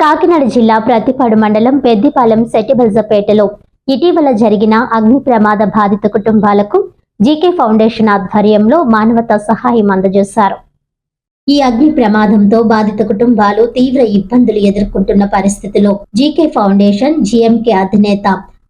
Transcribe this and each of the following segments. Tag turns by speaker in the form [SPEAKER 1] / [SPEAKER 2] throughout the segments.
[SPEAKER 1] కాకినాడ జిల్లా ప్రతిపాడు మండలం పెద్దిపాలెం సెట్టిబల్జపేటలో ఇటీవల జరిగిన అగ్ని ప్రమాద బాధిత కుటుంబాలకు జీకే ఫౌండేషన్ ఆధ్వర్యంలో మానవతా సహాయం అందజేశారు. ఈ అగ్ని ప్రమాదంతో బాధిత కుటుంబాలు తీవ్ర ఇబ్బందులు ఎదుర్కొంటున్న పరిస్థితిలో జీకే ఫౌండేషన్ జీఎంకే అధినేత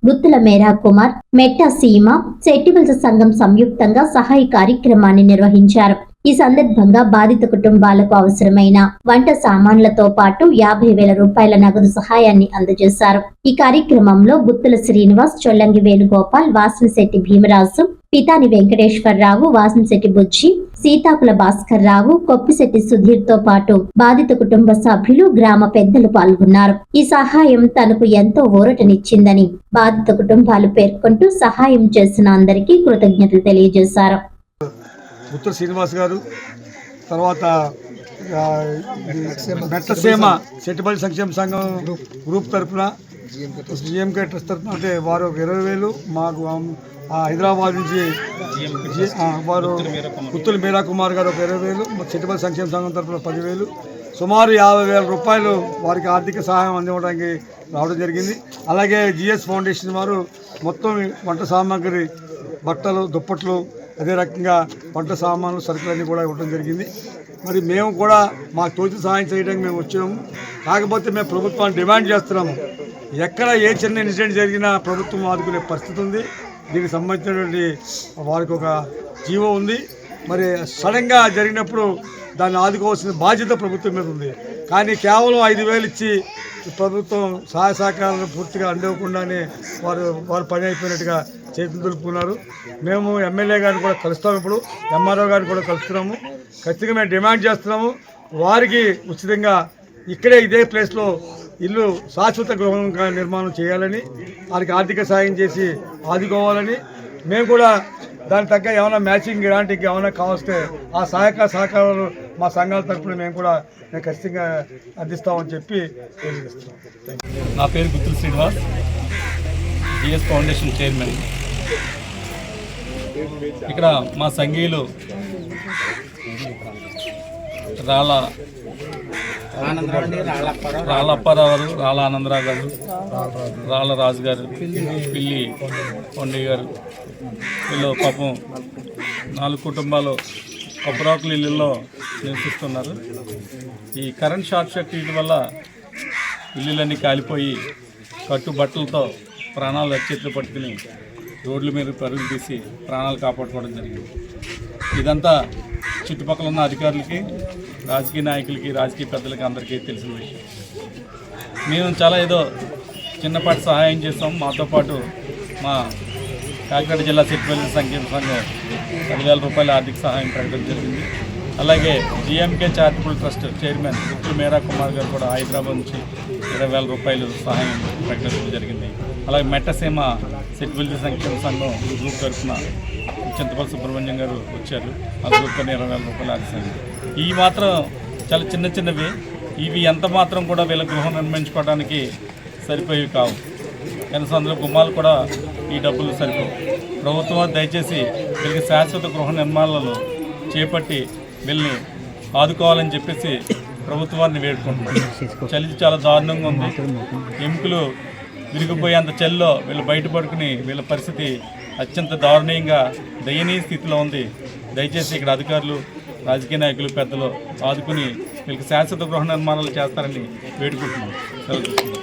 [SPEAKER 1] గుత్తుల మేరా కుమార్, మెట్ట సీమ, సెట్టిబల్జ సంఘం సంయుక్తంగా సహాయ కార్యక్రమాన్ని నిర్వహించారు. ఈ సందర్భంగా బాధిత కుటుంబాలకు అవసరమైన వంట సామాన్లతో పాటు 50,000 రూపాయల నగదు సహాయాన్ని అందజేశారు. ఈ కార్యక్రమంలో గుత్తుల శ్రీనివాస్, చొల్లంగి వేణుగోపాల్, వాసనశెట్టి భీమరాజు, పితాని వెంకటేశ్వరరావు, వాసనశెట్టి బుజ్జి, సీతాకుల భాస్కర్ రావు, కొప్పిశెట్టి సుధీర్ తో పాటు బాధిత కుటుంబ సభ్యులు, గ్రామ పెద్దలు పాల్గొన్నారు. ఈ సహాయం తనకు ఎంతో ఊరటనిచ్చిందని బాధిత కుటుంబాలు పేర్కొంటూ సహాయం చేసిన అందరికీ కృతజ్ఞతలు తెలియజేశారు.
[SPEAKER 2] గుత్తుల శ్రీనివాస్ గారు, తర్వాత మెట్టసీమ సెట్టిబల్జ సంక్షేమ సంఘం గ్రూప్ తరఫున జిఎంకే ట్రస్ట్ తరఫున అంటే వారు 20,000, మాకు హైదరాబాద్ నుంచి వారు గుత్తుల మీరా కుమార్ గారు 20,000, సెట్టిబల్జ సంక్షేమ సంఘం తరఫున 10,000, సుమారు 50,000 రూపాయలు వారికి ఆర్థిక సహాయం అందివ్వడానికి రావడం జరిగింది. అలాగే జిఎస్ ఫౌండేషన్ వారు మొత్తం వంట సామాగ్రి, బట్టలు, దుప్పట్లు, అదే రకంగా వంట సామాన్లు, సరుకులన్నీ కూడా ఇవ్వడం జరిగింది. మరి మేము కూడా మాకు తోచి సహాయం చేయడానికి మేము వచ్చాము. కాకపోతే మేము ప్రభుత్వాన్ని డిమాండ్ చేస్తున్నాము. ఎక్కడ ఏ చిన్న ఇన్సిడెంట్ జరిగినా ప్రభుత్వం ఆదుకునే పరిస్థితి ఉంది. దీనికి సంబంధించినటువంటి వారికి ఒక జీవో ఉంది. మరి సడన్గా జరిగినప్పుడు దాన్ని ఆదుకోవాల్సిన బాధ్యత ప్రభుత్వం మీద ఉంది. కానీ కేవలం 5,000 ఇచ్చి ప్రభుత్వం సహాయ సహకారాలను పూర్తిగా అందివ్వకుండానే వారు పని అయిపోయినట్టుగా చేతులు దులుపుకున్నారు. మేము ఎమ్మెల్యే గారిని కూడా కలుస్తాము, ఇప్పుడు ఎంఆర్ఓ గారిని కూడా కలుస్తున్నాము. ఖచ్చితంగా మేము డిమాండ్ చేస్తున్నాము, వారికి ఉచితంగా ఇక్కడే ఇదే ప్లేస్లో ఇల్లు శాశ్వత గృహం నిర్మాణం చేయాలని, వారికి ఆర్థిక సాయం చేసి ఆదుకోవాలని, మేము కూడా దానికి తగ్గ ఏమైనా మ్యాచింగ్ ఇలాంటివి ఏమైనా కావస్తే ఆ సహకారాలు మా సంఘాల తరఫున మేము ఖచ్చితంగా అందిస్తామని చెప్పి తెలియజేస్తున్నాం.
[SPEAKER 3] నా పేరు గుత్తుల శ్రీనివాస్, జిఎస్ ఫౌండేషన్ చైర్మన్. ఇక్కడ మా సంఘీయులు రాళ్ళప్పారావు గారు, రాళ్ళ ఆనందరావు గారు, రాళ్ళ రాజు గారు, పిల్లి కొండి గారు, వీళ్ళు పాపం 4 కుటుంబాలు కొబ్బరాకుల ఇళ్ళల్లో నివసిస్తున్నారు. ఈ కరెంట్ షార్ట్ సర్క్యూట్ వల్ల ఇల్లులన్నీ కాలిపోయి కట్టుబట్టలతో ప్రాణాలు చేతులు పట్టుకుని రోడ్ల మీద పరుగులు తీసి ప్రాణాలు కాపాడుకోవడం జరిగింది. ఇదంతా చుట్టుపక్కల ఉన్న అధికారులకి, రాజకీయ నాయకులకి, రాజకీయ పెద్దలకి అందరికీ తెలిసిన విషయం. మేము చాలా ఏదో చిన్నపాటి సహాయం చేస్తాం. మాతో పాటు మా కాకినాడ జిల్లా సెట్టిబల్జ సంక్షేమ సంఘం 10,000 రూపాయల ఆర్థిక సహాయం ప్రకటించడం జరిగింది. అలాగే జిఎంకే చారిటబుల్ ట్రస్ట్ చైర్మన్ గుత్తుల మేరా కుమార్ గారు కూడా హైదరాబాద్ నుంచి 20,000 రూపాయలు సహాయం ప్రకటించడం జరిగింది. అలాగే మెట్టసీమ సెట్టిబల్జ సంక్షేమ సంఘం గ్రూప్ తరఫున చింతపల్లి సుబ్రహ్మణ్యం గారు వచ్చారు. ఆ గ్రూప్ కానీ 20,000 రూపాయలు ఆర్థిక. ఈ మాత్రం చాలా చిన్నవి. ఇవి ఎంత మాత్రం కూడా వీళ్ళ గృహం నిర్మించుకోవడానికి సరిపోయేవి కావు. కనీసం అందులో గుమ్మాలు కూడా ఈ డబ్బులు సరిపోవు. ప్రభుత్వం దయచేసి వీళ్ళకి శాశ్వత గృహ నిర్మాణాలను చేపట్టి వీళ్ళని ఆదుకోవాలని చెప్పేసి ప్రభుత్వాన్ని వేడుకుంటున్నాం. చలి చాలా దారుణంగా ఉంది. ఎముకలు విరిగిపోయేంత చలిలో వీళ్ళు బయటపడుకుని వీళ్ళ పరిస్థితి అత్యంత దారుణీయంగా దయనీయ స్థితిలో ఉంది. దయచేసి ఇక్కడ అధికారులు, రాజకీయ నాయకులు, పెద్దలు ఆదుకుని వీళ్ళకి శాశ్వత గృహ నిర్మాణాలు చేస్తారని వేడుకుంటున్నాం.